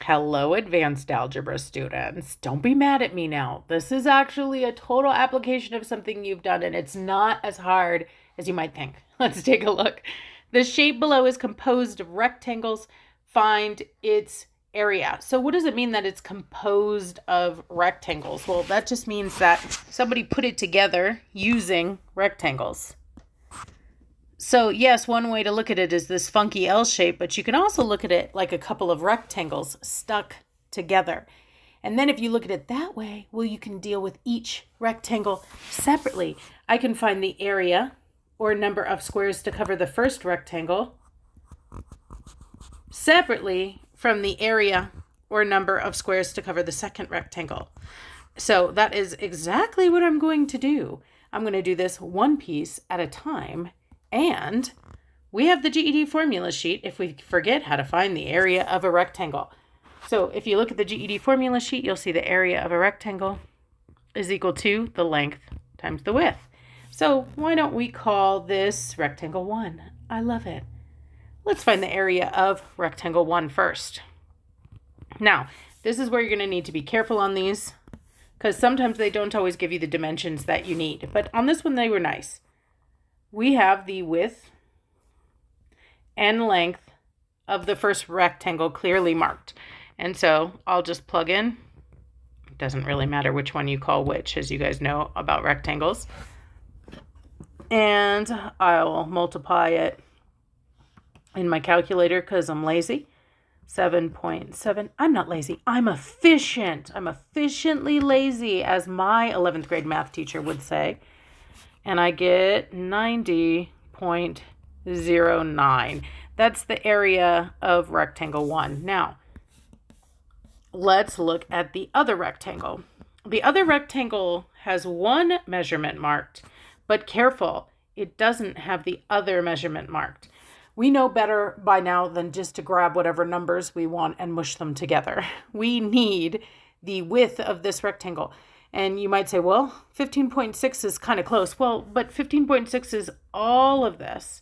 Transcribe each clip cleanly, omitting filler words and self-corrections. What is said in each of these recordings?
Hello, advanced algebra students. Don't be mad at me now. This is actually a total application of something you've done, and it's not as hard as you might think. Let's take a look. The shape below is composed of rectangles. Find its area. So what does it mean that it's composed of rectangles? Well, that just means that somebody put it together using rectangles. So yes, one way to look at it is this funky L shape, but you can also look at it like a couple of rectangles stuck together. And then if you look at it that way, well, you can deal with each rectangle separately. I can find the area or number of squares to cover the first rectangle separately from the area or number of squares to cover the second rectangle. So that is exactly what I'm going to do. I'm going to do this one piece at a time. And we have the GED formula sheet if we forget how to find the area of a rectangle. So if you look at the GED formula sheet, you'll see the area of a rectangle is equal to the length times the width. So why don't we call this rectangle 1? I love it. Let's find the area of rectangle 1 first. Now, this is where you're going to need to be careful on these because sometimes they don't always give you the dimensions that you need. But on this one, they were nice. We have the width and length of the first rectangle clearly marked. And so I'll just plug in. It doesn't really matter which one you call which, as you guys know about rectangles. And I'll multiply it in my calculator because I'm lazy. 7.7. I'm not lazy. I'm efficient. I'm efficiently lazy, as my 11th grade math teacher would say. And I get 90.09. That's the area of rectangle 1. Now, let's look at the other rectangle. The other rectangle has one measurement marked, but careful, it doesn't have the other measurement marked. We know better by now than just to grab whatever numbers we want and mush them together. We need the width of this rectangle. And you might say, well, 15.6 is kind of close. Well, but 15.6 is all of this.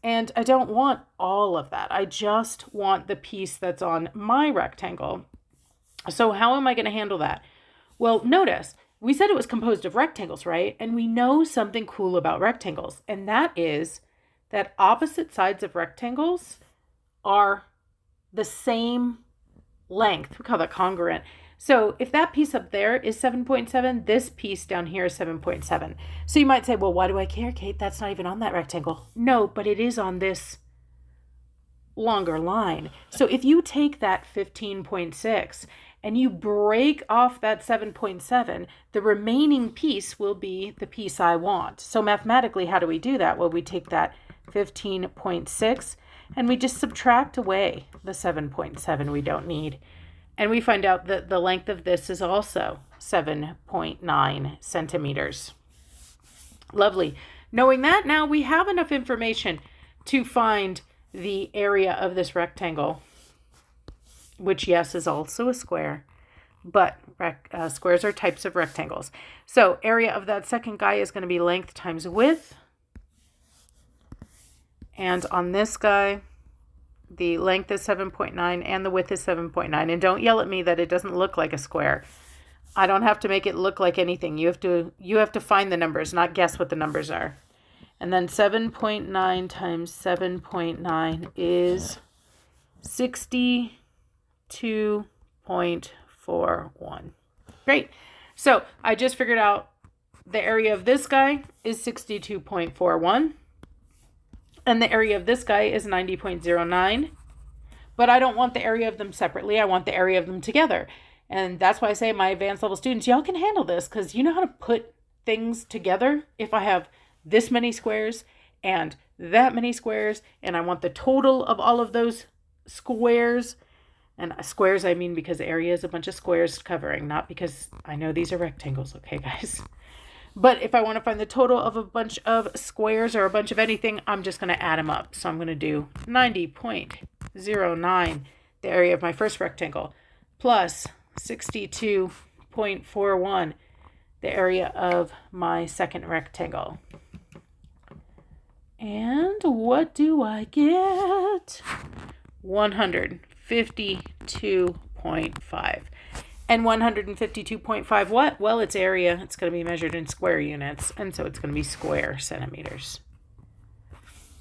And I don't want all of that. I just want the piece that's on my rectangle. So how am I going to handle that? Well, notice, we said it was composed of rectangles, right? And we know something cool about rectangles. And that is that opposite sides of rectangles are the same length. We call that congruent. So if that piece up there is 7.7, this piece down here is 7.7. So you might say, well, why do I care, Kate? That's not even on that rectangle. No, but it is on this longer line. So if you take that 15.6 and you break off that 7.7, the remaining piece will be the piece I want. So mathematically, how do we do that? Well, we take that 15.6 and we just subtract away the 7.7 we don't need. And we find out that the length of this is also 7.9 centimeters. Lovely. Knowing that, now we have enough information to find the area of this rectangle, which, yes, is also a square, but squares are types of rectangles. So area of that second guy is going to be length times width. And on this guy, the length is 7.9 and the width is 7.9. And don't yell at me that it doesn't look like a square. I don't have to make it look like anything. You have to find the numbers, not guess what the numbers are. And then 7.9 times 7.9 is 62.41. Great. So I just figured out the area of this guy is 62.41. And the area of this guy is 90.09. But I don't want the area of them separately. I want the area of them together. And that's why I say my advanced level students, y'all can handle this because you know how to put things together. If I have this many squares and that many squares, and I want the total of all of those squares. And squares, I mean because area is a bunch of squares covering, not because I know these are rectangles. Okay, guys. But if I want to find the total of a bunch of squares or a bunch of anything, I'm just going to add them up. So I'm going to do 90.09, the area of my first rectangle, plus 62.41, the area of my second rectangle. And what do I get? 152.9. 152.5. And 152.5 what? Well, it's area. It's going to be measured in square units, and so it's going to be square centimeters.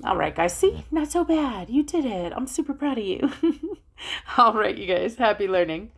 All right, guys. See? Not so bad. You did it. I'm super proud of you. All right, you guys. Happy learning.